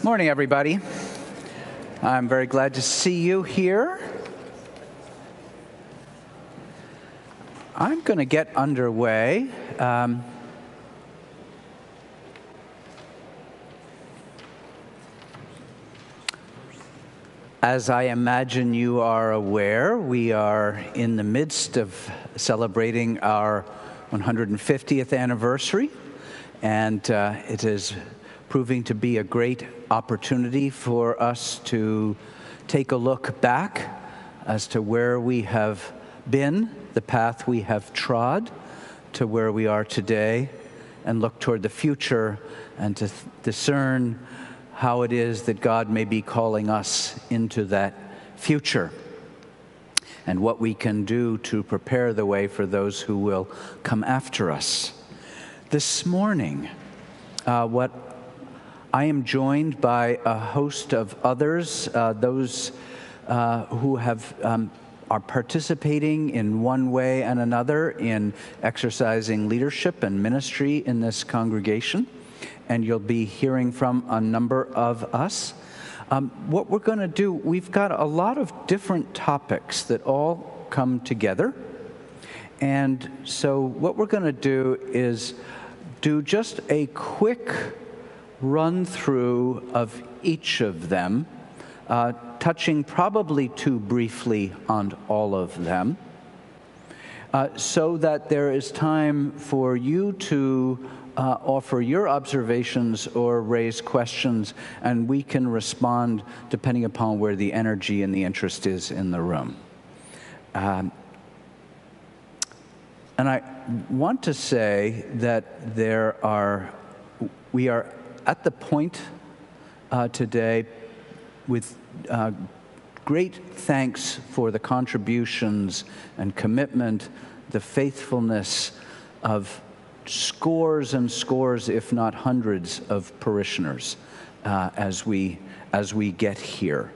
Morning, everybody. I'm very glad to see you here. I'm going to get underway. As I imagine you are aware, we are in the midst of celebrating our 150th anniversary, and it is proving to be a great opportunity for us to take a look back as to where we have been, the path we have trod, to where we are today, and look toward the future and to discern how it is that God may be calling us into that future and what we can do to prepare the way for those who will come after us. This morning, I am joined by a host of others, those who are participating in one way and another in exercising leadership and ministry in this congregation, and you'll be hearing from a number of us. What we're going to do, we've got a lot of different topics that all come together, and so what we're going to do is do just a quick run through of each of them, touching probably too briefly on all of them, so that there is time for you to offer your observations or raise questions, and we can respond depending upon where the energy and the interest is in the room. And I want to say that we are at the point today with great thanks for the contributions and commitment, the faithfulness of scores and scores, if not hundreds, of parishioners as we get here.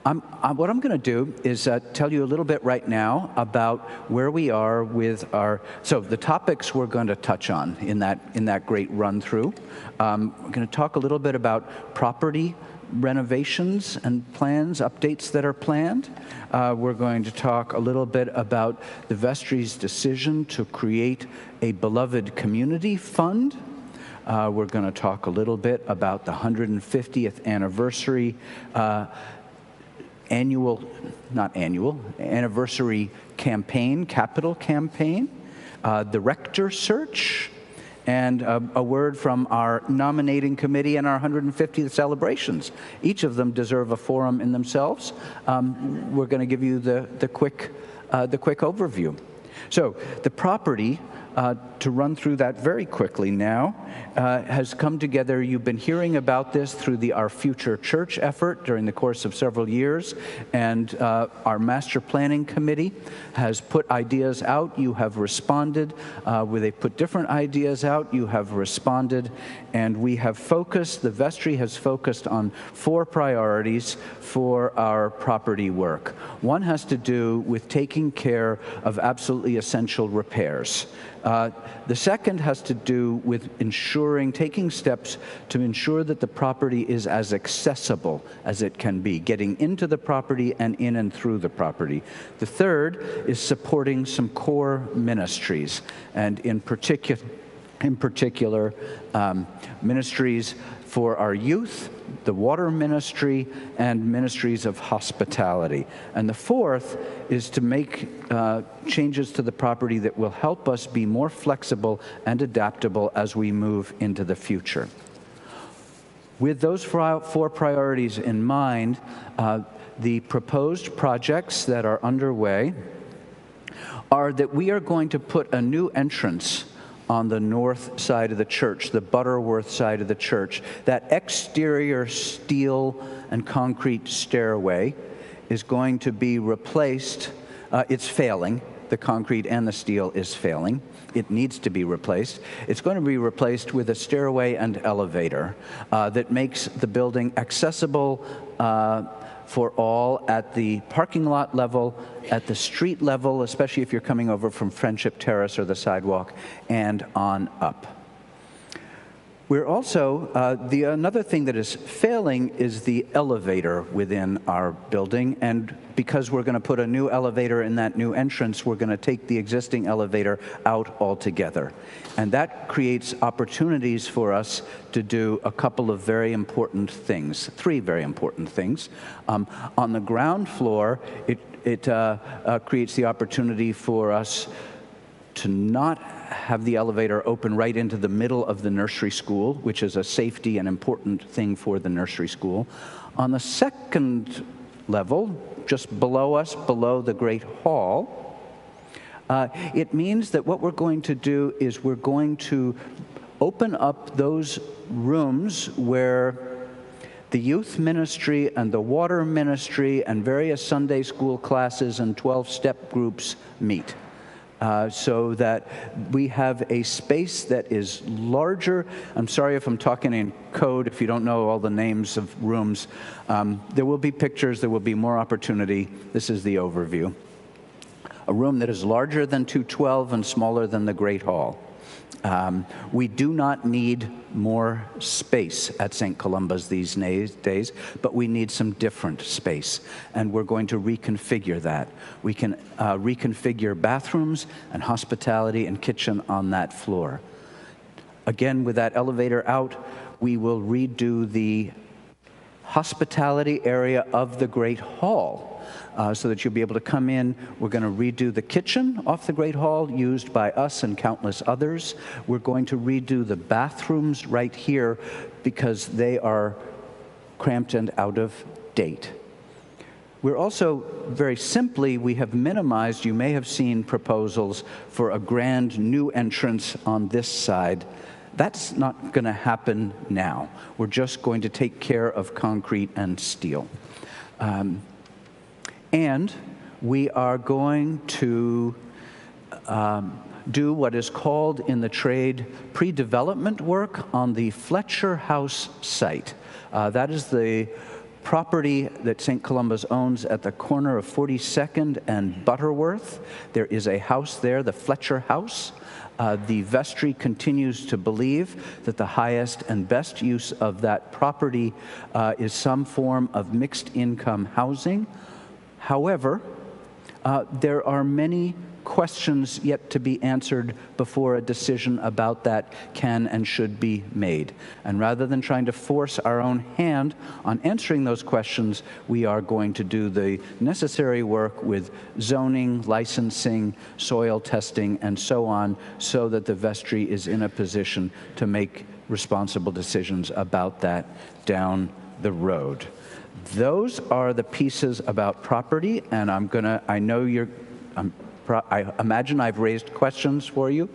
What I'm going to do is tell you a little bit right now about where we are with the topics we're going to touch on in that great run-through. We're going to talk a little bit about property renovations and plans, updates that are planned. We're going to talk a little bit about the vestry's decision to create a beloved community fund. We're going to talk a little bit about the 150th anniversary anniversary campaign, capital campaign, the Rector search, and a word from our nominating committee and our 150th celebrations. Each of them deserve a forum in themselves. We're going to give you the quick overview. So the property, to run through that very quickly now, has come together. You've been hearing about this through the Our Future Church effort during the course of several years, and our Master Planning Committee has put ideas out. You have responded. Where they put different ideas out, you have responded, and we have focused, the vestry has focused on 4 priorities for our property work. One has to do with taking care of absolutely essential repairs. The second has to do with taking steps to ensure that the property is as accessible as it can be, getting into the property and in and through the property. The third is supporting some core ministries, and in particular, ministries for our youth, the water ministry, and ministries of hospitality. And the fourth is to make changes to the property that will help us be more flexible and adaptable as we move into the future. With those 4 priorities in mind, the proposed projects that are underway are that we are going to put a new entrance on the north side of the church, the Butterworth side of the church. That exterior steel and concrete stairway is going to be replaced. It's failing. The concrete and the steel is failing. It needs to be replaced. It's going to be replaced with a stairway and elevator that makes the building accessible for all at the parking lot level, at the street level, especially if you're coming over from Friendship Terrace or the sidewalk, and on up. We're also, another thing that is failing is the elevator within our building, and because we're going to put a new elevator in that new entrance, we're going to take the existing elevator out altogether. And that creates opportunities for us to do a couple of very important things, three very important things. On the ground floor, it creates the opportunity for us to not have the elevator open right into the middle of the nursery school, which is a safety and important thing for the nursery school. On the second level, just below us, below the Great Hall, it means that what we're going to do is we're going to open up those rooms where the youth ministry and the water ministry and various Sunday school classes and 12-step groups meet. So that we have a space that is larger. I'm sorry if I'm talking in code, if you don't know all the names of rooms. There will be pictures, there will be more opportunity. This is the overview. A room that is larger than 212 and smaller than the Great Hall. We do not need more space at St. Columba's these days, but we need some different space, and we're going to reconfigure that. We can reconfigure bathrooms and hospitality and kitchen on that floor. Again, with that elevator out, we will redo the hospitality area of the Great Hall. So that you'll be able to come in. We're going to redo the kitchen off the Great Hall, used by us and countless others. We're going to redo the bathrooms right here because they are cramped and out of date. We're also, very simply, we have minimized, you may have seen proposals for a grand new entrance on this side. That's not going to happen now. We're just going to take care of concrete and steel. And we are going to do what is called in the trade pre-development work on the Fletcher House site. That is the property that St. Columba's owns at the corner of 42nd and Butterworth. There is a house there, the Fletcher House. The vestry continues to believe that the highest and best use of that property is some form of mixed income housing. However, there are many questions yet to be answered before a decision about that can and should be made. And rather than trying to force our own hand on answering those questions, we are going to do the necessary work with zoning, licensing, soil testing, and so on, so that the vestry is in a position to make responsible decisions about that down the road. Those are the pieces about property, and I imagine I've raised questions for you.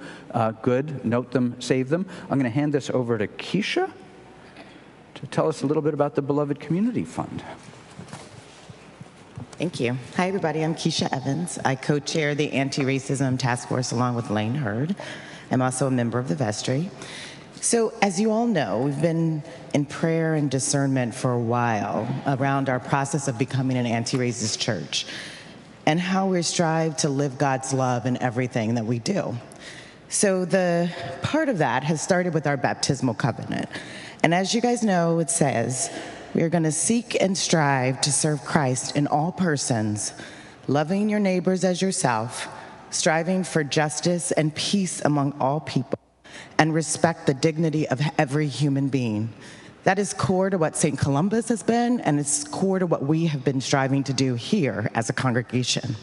Good, note them, save them. I'm going to hand this over to Keisha to tell us a little bit about the Beloved Community Fund. Thank you. Hi, everybody. I'm Keisha Evans. I co-chair the Anti-Racism Task Force along with Lane Hurd. I'm also a member of the vestry. So, as you all know, we've been in prayer and discernment for a while around our process of becoming an anti-racist church and how we strive to live God's love in everything that we do. So the part of that has started with our baptismal covenant. And as you guys know, it says, we are going to seek and strive to serve Christ in all persons, loving your neighbors as yourself, striving for justice and peace among all people, and respect the dignity of every human being. That is core to what St. Columba's has been, and it's core to what we have been striving to do here as a congregation.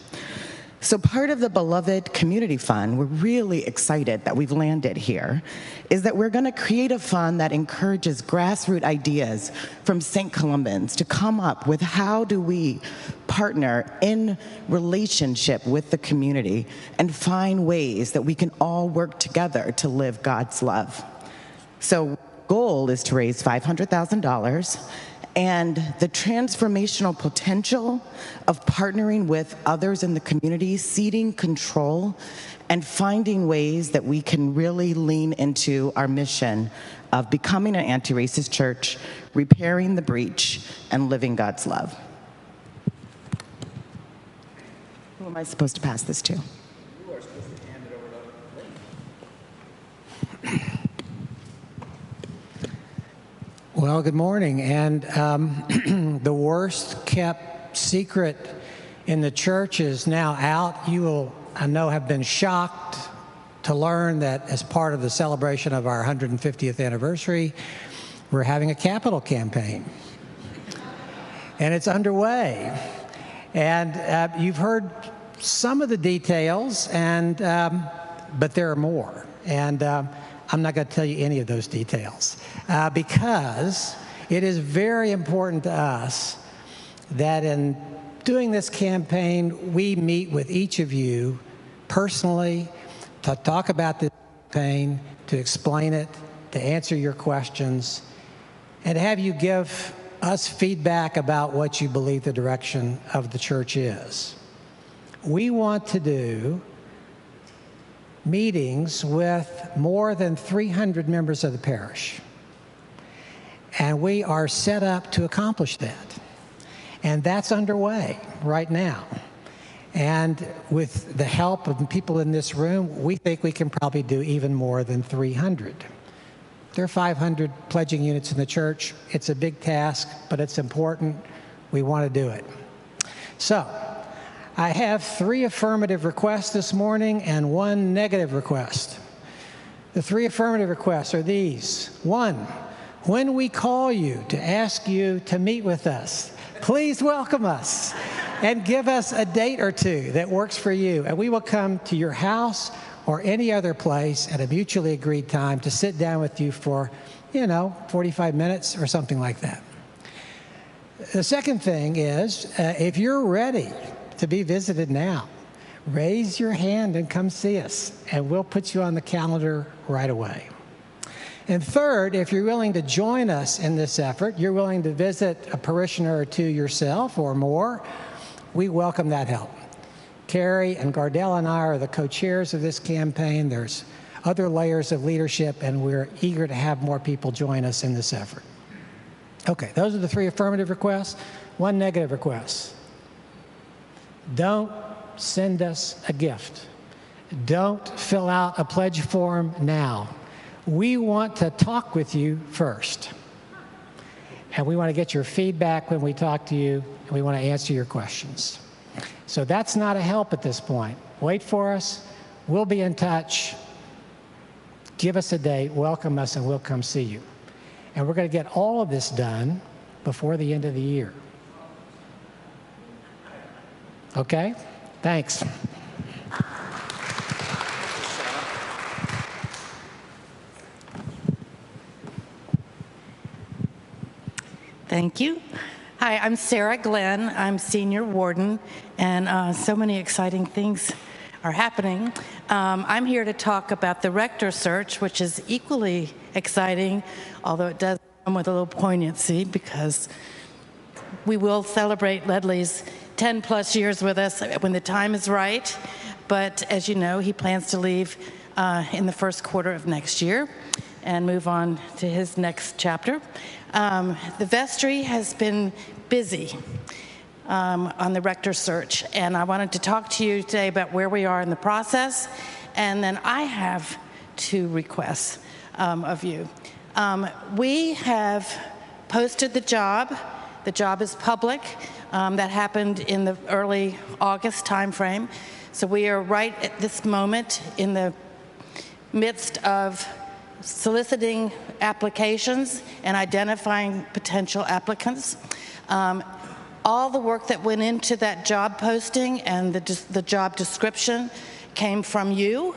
So part of the Beloved Community Fund, we're really excited that we've landed here, is that we're going to create a fund that encourages grassroots ideas from St. Columbans to come up with how do we partner in relationship with the community and find ways that we can all work together to live God's love. So goal is to raise $500,000, and the transformational potential of partnering with others in the community, ceding control, and finding ways that we can really lean into our mission of becoming an anti-racist church, repairing the breach, and living God's love. Who am I supposed to pass this to? You are supposed to hand it over to Lane. Well, good morning. And the worst kept secret in the church is now out. You will, I know, have been shocked to learn that as part of the celebration of our 150th anniversary, we're having a capital campaign. And it's underway. And you've heard some of the details, and but there are more. And I'm not going to tell you any of those details because it is very important to us that in doing this campaign, we meet with each of you personally to talk about this campaign, to explain it, to answer your questions, and have you give us feedback about what you believe the direction of the church is. We want to do meetings with more than 300 members of the parish. And we are set up to accomplish that. And that's underway right now. And with the help of people in this room, we think we can probably do even more than 300. There are 500 pledging units in the church. It's a big task, but it's important. We want to do it. So, I have 3 affirmative requests this morning and 1 negative request. The 3 affirmative requests are these. 1, when we call you to ask you to meet with us, please welcome us and give us a date or 2 that works for you, and we will come to your house or any other place at a mutually agreed time to sit down with you for, 45 minutes or something like that. The second thing is, if you're ready to be visited now, raise your hand and come see us, and we'll put you on the calendar right away. And third, if you're willing to join us in this effort, you're willing to visit a parishioner or 2 yourself or more, we welcome that help. Carrie and Gardell and I are the co-chairs of this campaign. There's other layers of leadership, and we're eager to have more people join us in this effort. Okay, those are the 3 affirmative requests. 1 negative request. Don't send us a gift. Don't fill out a pledge form now. We want to talk with you first. And we want to get your feedback when we talk to you, and we want to answer your questions. So that's not a help at this point. Wait for us. We'll be in touch. Give us a date, welcome us, and we'll come see you. And we're going to get all of this done before the end of the year. Okay? Thanks. Thank you. Hi, I'm Sarah Glenn. I'm senior warden, and so many exciting things are happening. I'm here to talk about the rector search, which is equally exciting, although it does come with a little poignancy because we will celebrate Ledley's 10-plus years with us when the time is right. But as you know, he plans to leave in the first quarter of next year and move on to his next chapter. The vestry has been busy on the rector search, and I wanted to talk to you today about where we are in the process, and then I have 2 requests of you. We have posted the job. The job is public. That happened in the early August timeframe. So we are right at this moment in the midst of soliciting applications and identifying potential applicants. All the work that went into that job posting and the job description came from you.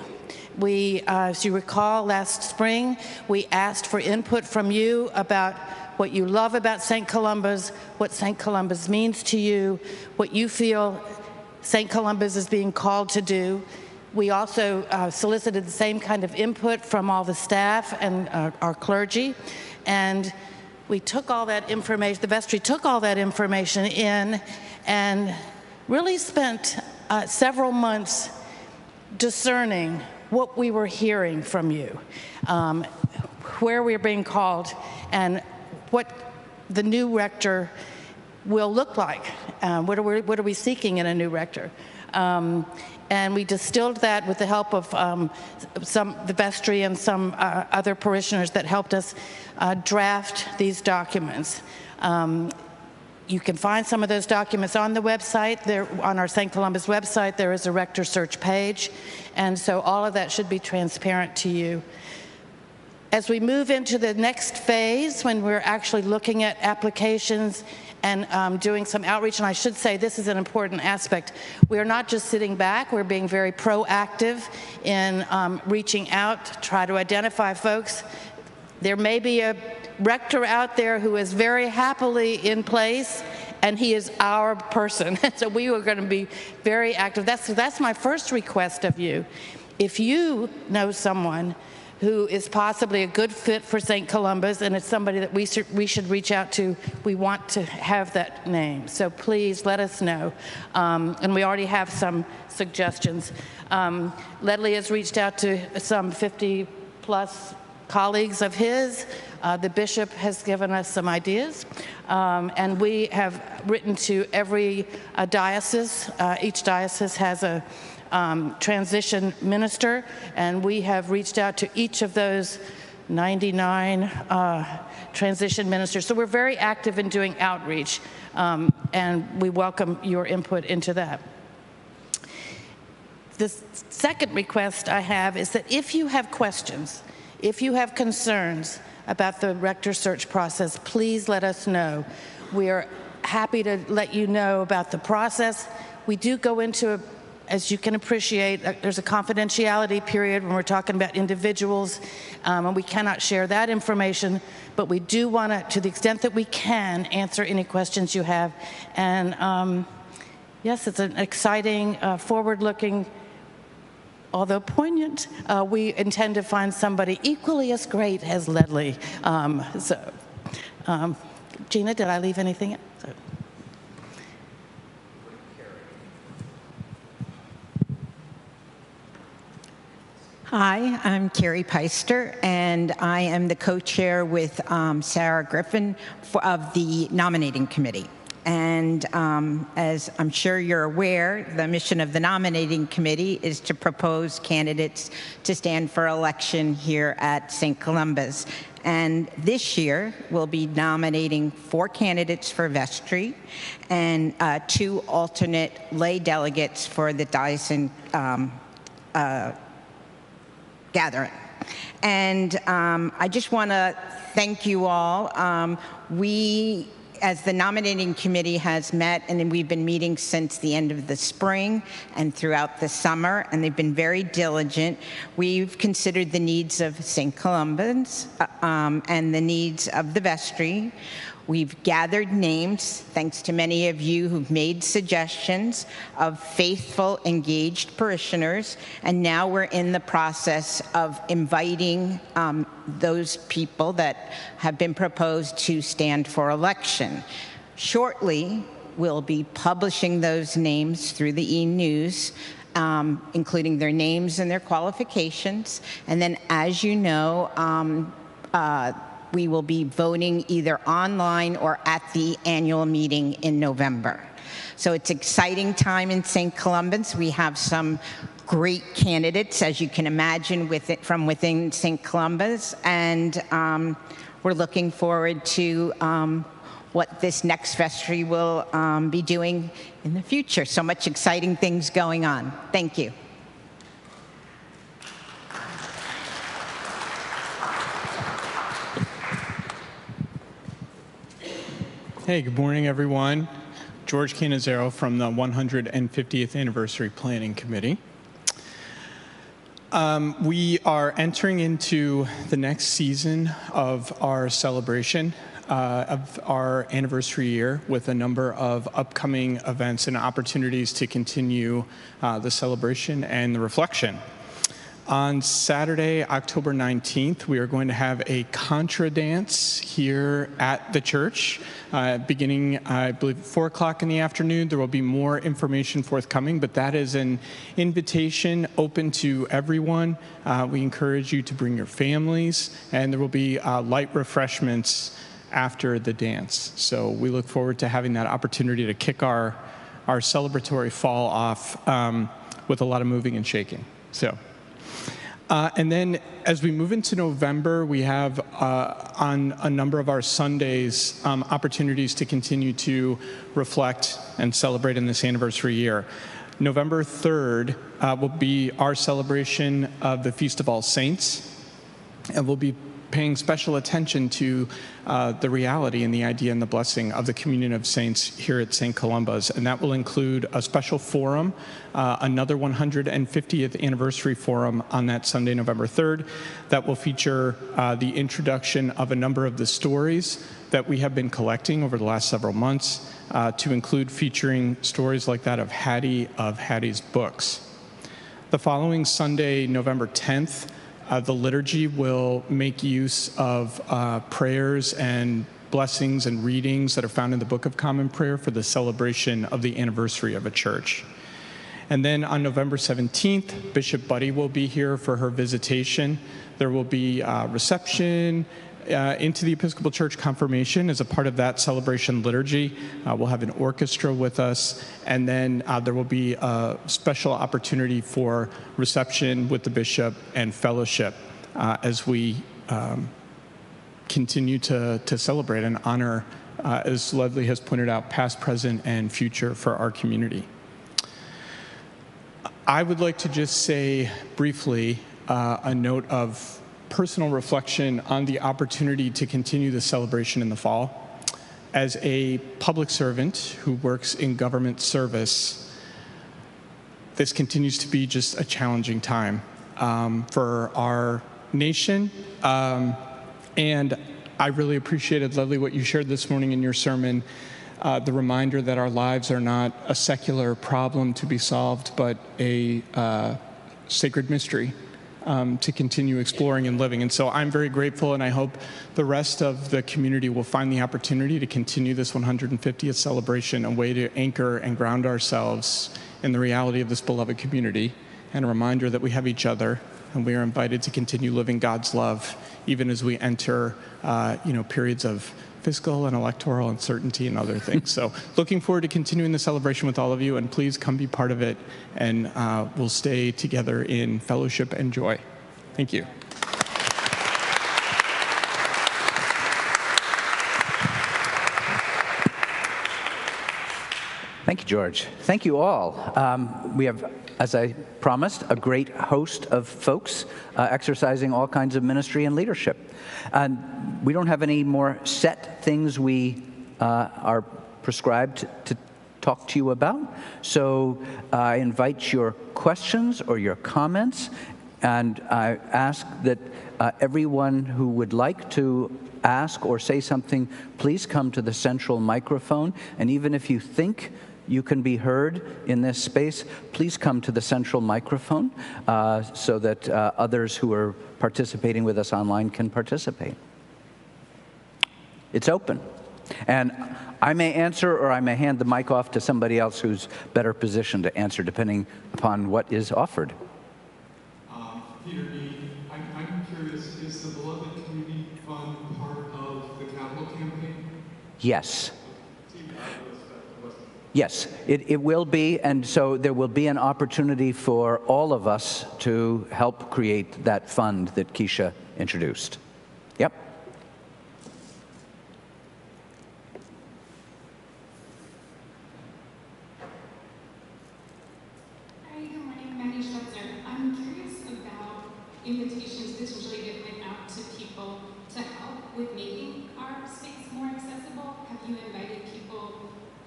We, as you recall, last spring, we asked for input from you about what you love about St. Columba's, what St. Columba's means to you, what you feel St. Columba's is being called to do. We also solicited the same kind of input from all the staff and our clergy, and we took all that information, the vestry took all that information in and really spent several months discerning what we were hearing from you, where we were being called, and what the new rector will look like. What are we seeking in a new rector? And we distilled that with the help of the vestry and some other parishioners that helped us draft these documents. You can find some of those documents on the website. There, on our St. Columba's website, there is a rector search page. And so all of that should be transparent to you. As we move into the next phase, when we're actually looking at applications and doing some outreach, and I should say this is an important aspect, we are not just sitting back, we're being very proactive in reaching out, try to identify folks. There may be a rector out there who is very happily in place, and he is our person. So we are going to be very active. That's my first request of you. If you know someone who is possibly a good fit for St. Columba's, and it's somebody that we should reach out to, we want to have that name. So please let us know. And we already have some suggestions. Ledley has reached out to some 50-plus colleagues of his. The bishop has given us some ideas. And we have written to every diocese. Each diocese has a transition minister, and we have reached out to each of those 99 transition ministers. So we're very active in doing outreach, and we welcome your input into that. The second request I have is that if you have questions, if you have concerns about the rector search process, please let us know. We are happy to let you know about the process. We do go into as you can appreciate, there's a confidentiality period when we're talking about individuals, and we cannot share that information, but we do want to, to the extent that we can, answer any questions you have. And yes, it's an exciting, forward-looking, although poignant, we intend to find somebody equally as great as Ledley. Gina, did I leave anything out? Hi, I'm Carrie Peister, and I am the co-chair with Sarah Griffin of the nominating committee. And as I'm sure you're aware, the mission of the nominating committee is to propose candidates to stand for election here at St. Columba's. And this year, we'll be nominating 4 candidates for vestry and 2 alternate lay delegates for the diocesan gathering. And I just want to thank you all. We, as the nominating committee, has met, and we've been meeting since the end of the spring and throughout the summer, and they've been very diligent. We've considered the needs of St. Columba's and the needs of the vestry. We've gathered names, thanks to many of you who've made suggestions, of faithful, engaged parishioners, and now we're in the process of inviting those people that have been proposed to stand for election. Shortly, we'll be publishing those names through the e-news, including their names and their qualifications, and then, as you know, we will be voting either online or at the annual meeting in November. So it's an exciting time in St. Columba's. We have some great candidates, as you can imagine, from within St. Columba's, and we're looking forward to what this next vestry will be doing in the future. So much exciting things going on. Thank you. Hey, good morning, everyone. George Canizero from the 150th Anniversary Planning Committee. We are entering into the next season of our celebration of our anniversary year with a number of upcoming events and opportunities to continue the celebration and the reflection. On Saturday, October 19th, we are going to have a contra dance here at the church, beginning, I believe, 4 o'clock in the afternoon. There will be more information forthcoming, but that is an invitation open to everyone. We encourage you to bring your families, and there will be light refreshments after the dance. So we look forward to having that opportunity to kick our our celebratory fall off with a lot of moving and shaking. So. And then as we move into November, we have on a number of our Sundays opportunities to continue to reflect and celebrate in this anniversary year. November 3rd will be our celebration of the Feast of All Saints, and we'll be paying special attention to the reality and the idea and the blessing of the communion of saints here at St. Columba's. And that will include a special forum, another 150th anniversary forum on that Sunday, November 3rd, that will feature the introduction of a number of the stories that we have been collecting over the last several months, to include featuring stories like that of Hattie's books. The following Sunday, November 10th, the liturgy will make use of prayers and blessings and readings that are found in the Book of Common Prayer for the celebration of the anniversary of a church. And then on November 17th, Bishop Buddy will be here for her visitation. There will be reception into the Episcopal Church confirmation as a part of that celebration liturgy. We'll have an orchestra with us, and then there will be a special opportunity for reception with the bishop and fellowship as we continue to celebrate and honor, as Leslie has pointed out, past, present, and future for our community. I would like to just say briefly a note of personal reflection on the opportunity to continue the celebration in the fall. As a public servant who works in government service, this continues to be just a challenging time for our nation. And I really appreciated, Leslie, what you shared this morning in your sermon, the reminder that our lives are not a secular problem to be solved, but a sacred mystery to continue exploring and living. And so I'm very grateful, and I hope the rest of the community will find the opportunity to continue this 150th celebration, a way to anchor and ground ourselves in the reality of this beloved community, and a reminder that we have each other, and we are invited to continue living God's love, even as we enter periods of fiscal and electoral uncertainty and other things. So looking forward to continuing the celebration with all of you, and please come be part of it, and we'll stay together in fellowship and joy. Thank you. Thank you, George. Thank you all. We have, as I promised, a great host of folks exercising all kinds of ministry and leadership. And we don't have any more set things we are prescribed to talk to you about. So I invite your questions or your comments, and I ask that everyone who would like to ask or say something, please come to the central microphone. And even if you think you can be heard in this space, please come to the central microphone so that others who are participating with us online can participate. It's open. And I may answer, or I may hand the mic off to somebody else who's better positioned to answer, depending upon what is offered. Peter, I'm curious, is the Beloved Community Fund part of the capital campaign? Yes. Yes, it will be, and so there will be an opportunity for all of us to help create that fund that Keisha introduced. Yep. Hi, good morning, Maddie Schweitzer. I'm curious about invitations potentially given out to people to help with making our space more accessible. Have you invited people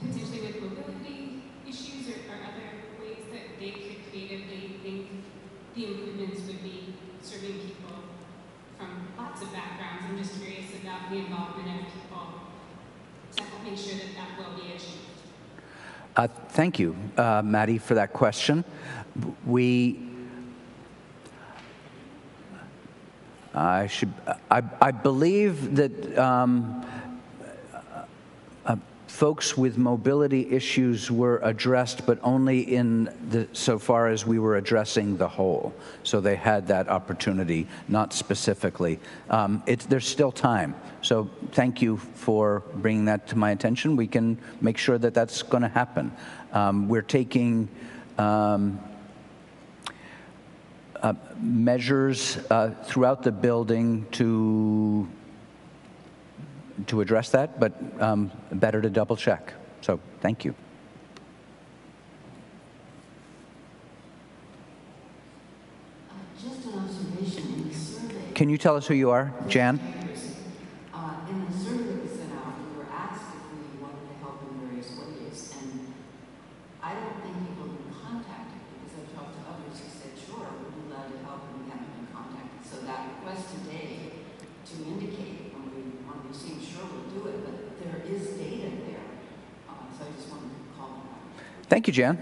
potentially with mobility issues or other ways that they could creatively think the improvements would be serving people from lots of backgrounds? I'm just curious about the involvement of people to help make sure that that will be achieved. Thank you, Maddie, for that question. I believe that folks with mobility issues were addressed, but only so far as we were addressing the whole. So they had that opportunity, not specifically. There's still time. So thank you for bringing that to my attention. We can make sure that that's going to happen. We're taking measures throughout the building to address that, but better to double check. So thank you. Just an observation in the survey. Can you tell us who you are, Jan? In the survey that was sent out, we were asked if we wanted to help in various ways, and I don't think people have been contacted because I've talked to others who said, sure, we'd be glad to help, and we haven't been contacted. So that request today to indicate when we seem sure we'll do it, but there is data there. So I just wanted to call them out. Thank you, Jan.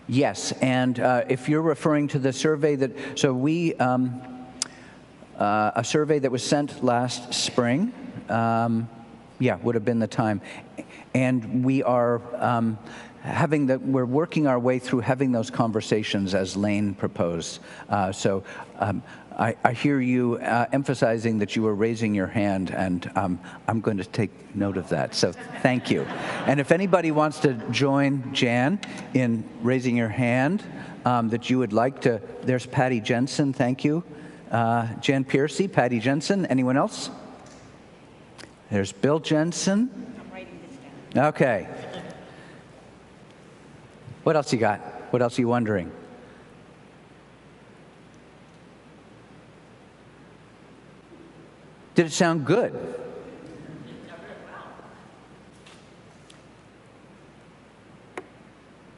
Yes, and if you're referring to the survey a survey that was sent last spring, would have been the time. And we are we're working our way through having those conversations as Lane proposed. I hear you emphasizing that you were raising your hand, and I'm going to take note of that. So thank you. And if anybody wants to join Jan in raising your hand, that you would like to, there's Patty Jensen, thank you. Jan Piercy, Patty Jensen, anyone else? There's Bill Jensen. I'm writing this down. Okay. What else you got? What else are you wondering? Did it sound good?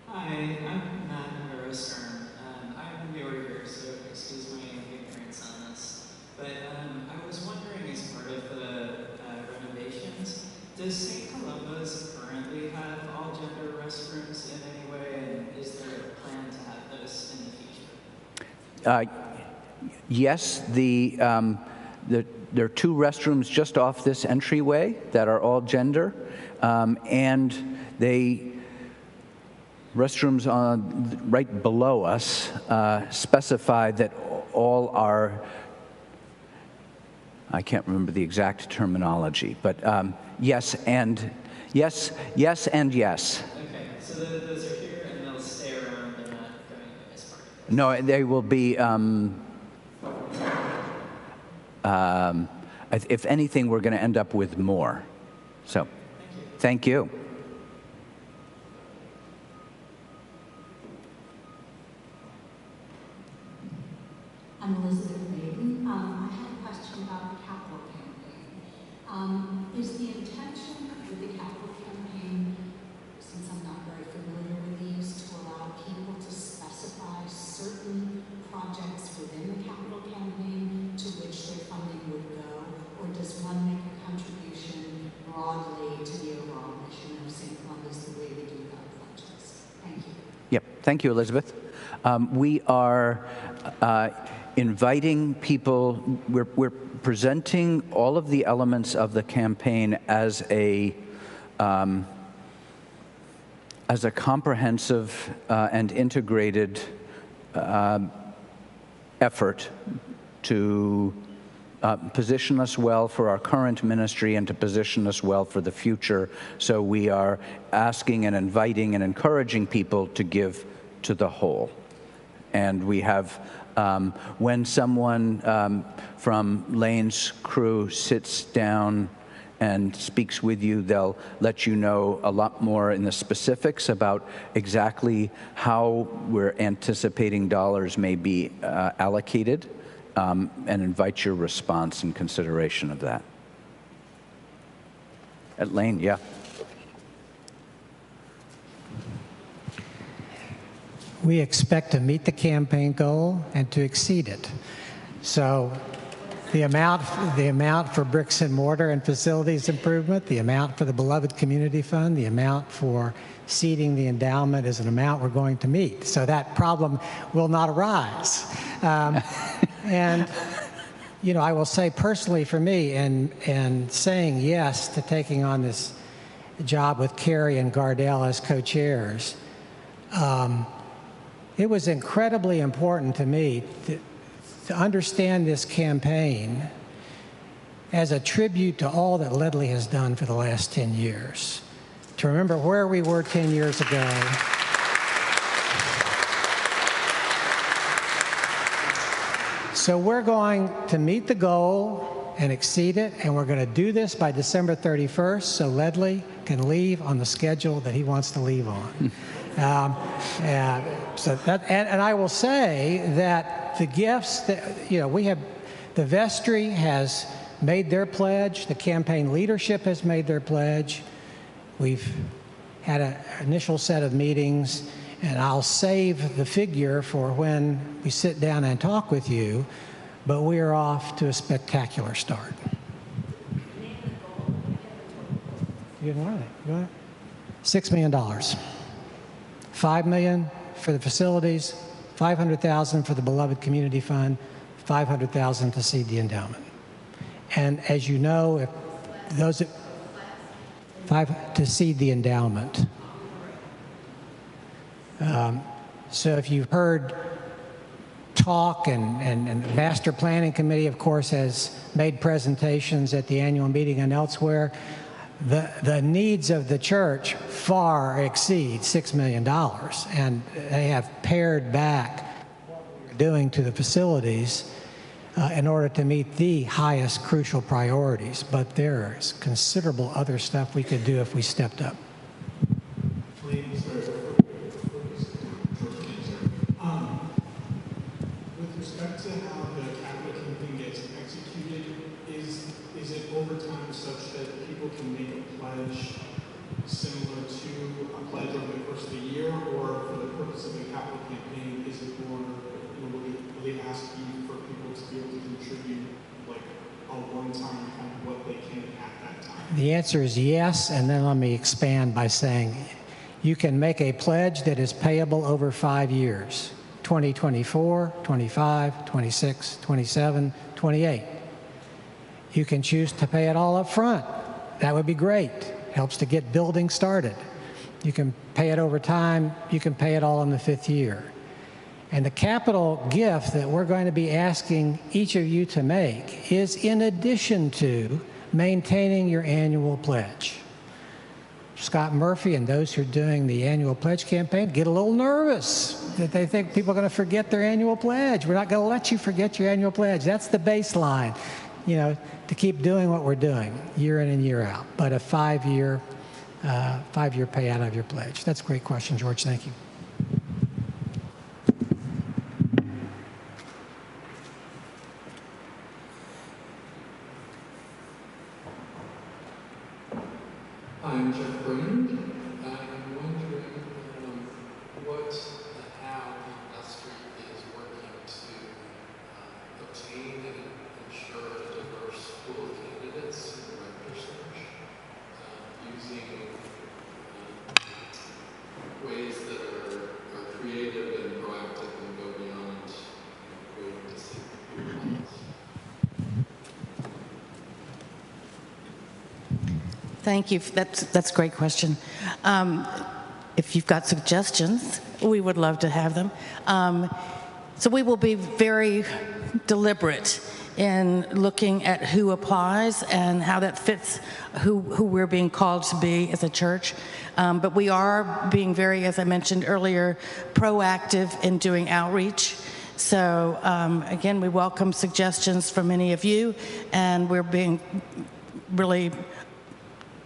Hi, I'm Matt Harrison. I'm newer here, so excuse my ignorance on this. But I was wondering, as part of the renovations, does St. Columba's currently have all-gender restrooms in any way, and is there a plan to have this in the future? Yes, there are two restrooms just off this entryway that are all gender, and restrooms right below us specify that all are, I can't remember the exact terminology, but yes and yes. Okay, so those are here and they'll stay around and not going as far as... No, they will be, if anything, we're going to end up with more. So, thank you. I'm Elizabeth Baden. I had a question about the capital campaign. Is the intention with the capital campaign, since I'm not very familiar with these, to allow people to specify certain projects within the capital campaign to which their funding would go, or does one make a contribution broadly to the overall mission of St. Columba's the way they do our projects? Thank you. Yep, thank you, Elizabeth. We are inviting people, we're presenting all of the elements of the campaign as a comprehensive and integrated effort to position us well for our current ministry and to position us well for the future. So we are asking and inviting and encouraging people to give to the whole. And we have, when someone from Lane's crew sits down and speaks with you, they'll let you know a lot more in the specifics about exactly how we're anticipating dollars may be allocated, and invite your response and consideration of that. At Lane, yeah. We expect to meet the campaign goal and to exceed it. So the amount for bricks and mortar and facilities improvement, the amount for the Beloved Community Fund, the amount for seeding the endowment is an amount we're going to meet. So that problem will not arise. And, you know, I will say personally for me, in saying yes to taking on this job with Carrie and Gardell as co-chairs. It was incredibly important to me to understand this campaign as a tribute to all that Ledley has done for the last 10 years. To remember where we were 10 years ago. So we're going to meet the goal and exceed it, and we're going to do this by December 31st so Ledley can leave on the schedule that he wants to leave on. And I will say that the gifts that, we have, the vestry has made their pledge, the campaign leadership has made their pledge. We've had an initial set of meetings, and I'll save the figure for when we sit down and talk with you, but we are off to a spectacular start. You didn't want it. You want it? $6 million. $5 million for the facilities, $500,000 for the Beloved Community Fund, $500,000 to seed the endowment. And as you know, if those to seed the endowment. So if you've heard talk, and the Master Planning Committee, of course, has made presentations at the annual meeting and elsewhere, the needs of the church far exceed $6 million, and they have pared back what we're doing to the facilities in order to meet the highest crucial priorities. But there's considerable other stuff we could do if we stepped up. With respect to how the capital campaign gets executed, is it over time such that people can make a pledge similar to a pledge over the course of the year, or for the purpose of the capital campaign, is it more, will they ask you for people to be able to contribute like a one-time kind of what they can at that time? The answer is yes, and then let me expand by saying you can make a pledge that is payable over 5 years, 2024, 25, 26, 27, 28. You can choose to pay it all up front. That would be great. Helps to get building started. You can pay it over time. You can pay it all in the 5th year. And the capital gift that we're going to be asking each of you to make is in addition to maintaining your annual pledge. Scott Murphy and those who are doing the annual pledge campaign get a little nervous that they think people are going to forget their annual pledge. We're not going to let you forget your annual pledge. That's the baseline, to keep doing what we're doing year in and year out. But a 5-year payout of your pledge. That's a great question, George. Thank you. I'm Jeff Burnand. I'm wondering how the vestry is working to obtain and ensure a diverse pool of candidates in the rector search, using ways that are creative and proactive and go beyond waiting to see who wants. Thank you. That's a great question. If you've got suggestions, we would love to have them. So we will be very deliberate in looking at who applies and how that fits who we're being called to be as a church. But we are being very, as I mentioned earlier, proactive in doing outreach. So again, we welcome suggestions from any of you, and we're being really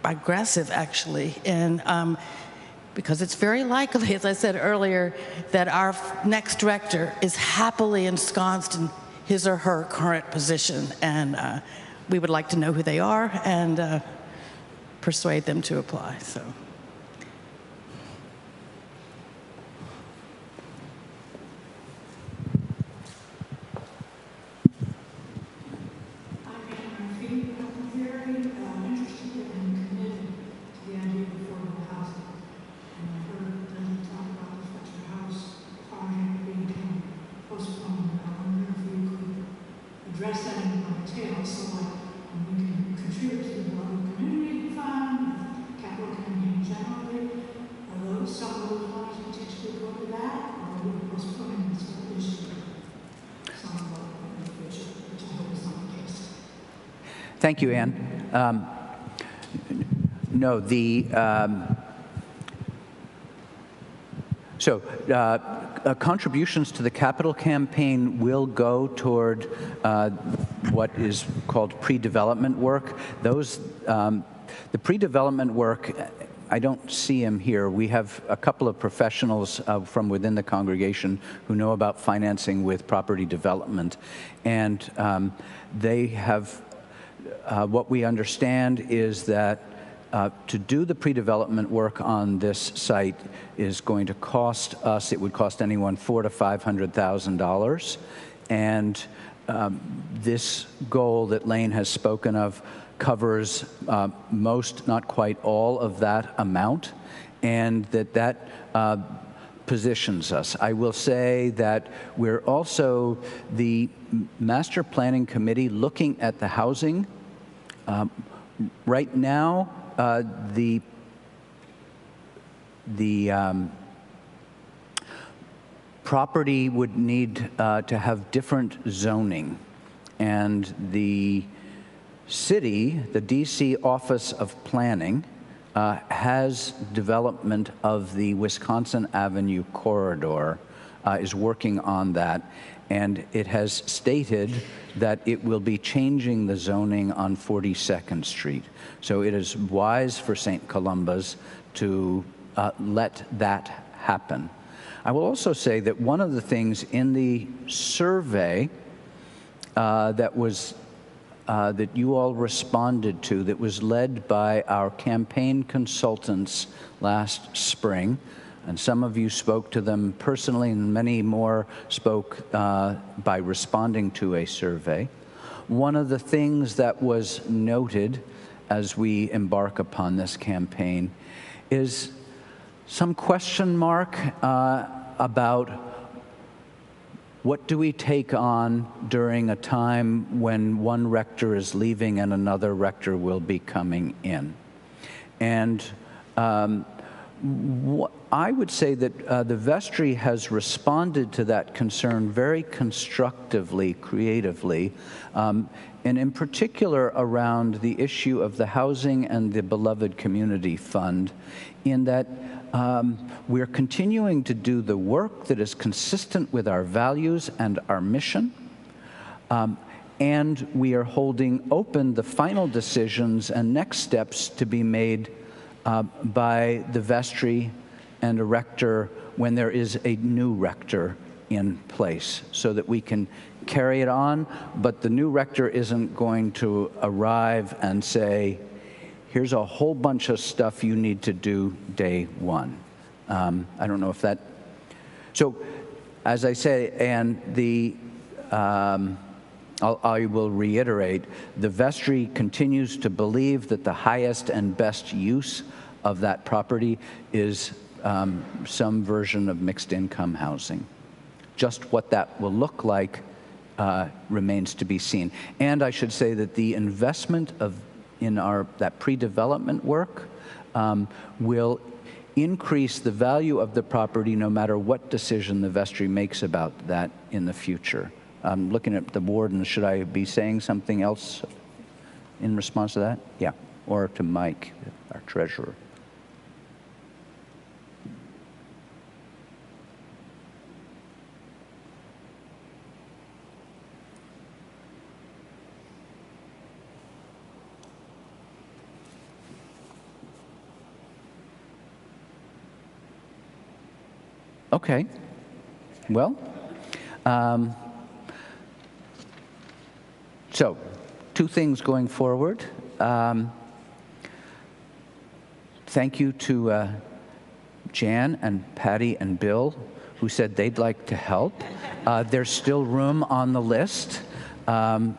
aggressive, actually, and because it's very likely, as I said earlier, that our next rector is happily ensconced in his or her current position, and we would like to know who they are and persuade them to apply. So. Address that in more detail, so like we can contribute to the Beloved Community Fund, capital Thank you, Ann. No, contributions to the capital campaign will go toward what is called pre-development work. The pre-development work, I don't see him here. We have a couple of professionals from within the congregation who know about financing with property development, and they have, what we understand is that to do the pre-development work on this site is going to cost us, it would cost anyone $400,000 to $500,000. And this goal that Lane has spoken of covers most, not quite all, of that amount, and that positions us. I will say that we're also the Master Planning Committee looking at the housing. Right now, the property would need to have different zoning, and the city, the DC Office of Planning, has development of the Wisconsin Avenue corridor, is working on that, and it has stated that it will be changing the zoning on 42nd Street. So it is wise for St. Columba's to let that happen. I will also say that one of the things in the survey that you all responded to, that was led by our campaign consultants last spring, and some of you spoke to them personally, and many more spoke by responding to a survey. One of the things that was noted as we embark upon this campaign is some question mark about what do we take on during a time when one rector is leaving and another rector will be coming in. And I would say that the vestry has responded to that concern very constructively, creatively, and in particular around the issue of the housing and the Beloved Community Fund, in that we're continuing to do the work that is consistent with our values and our mission, and we are holding open the final decisions and next steps to be made by the vestry and a rector when there is a new rector in place, so that we can carry it on, but the new rector isn't going to arrive and say, here's a whole bunch of stuff you need to do day one. I don't know if that... So, as I say, and I will reiterate, the vestry continues to believe that the highest and best use of that property is some version of mixed income housing. Just what that will look like remains to be seen. And I should say that the investment in that pre-development work will increase the value of the property no matter what decision the vestry makes about that in the future. I'm looking at the Wardens. Should I be saying something else in response to that? Yeah, or to Mike, our treasurer. Okay, well, so two things going forward. Thank you to Jan and Patty and Bill, who said they'd like to help. There's still room on the list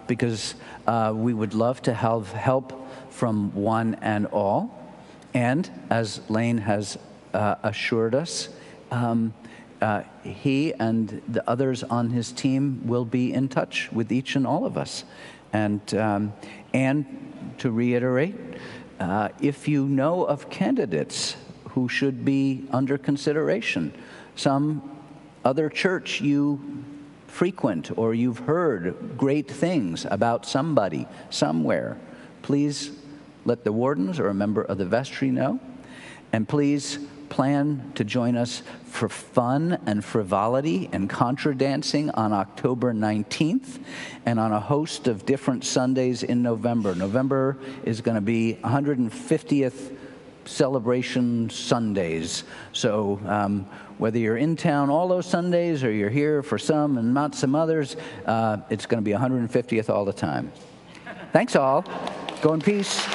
because we would love to have help from one and all. And as Lane has assured us, he and the others on his team will be in touch with each and all of us. And to reiterate, if you know of candidates who should be under consideration, some other church you frequent or you've heard great things about somebody somewhere, please let the wardens or a member of the vestry know. And please plan to join us for fun and frivolity and contra dancing on October 19th and on a host of different Sundays in November. November is going to be 150th celebration Sundays. So whether you're in town all those Sundays or you're here for some and not some others, it's going to be 150th all the time. Thanks all. Go in peace.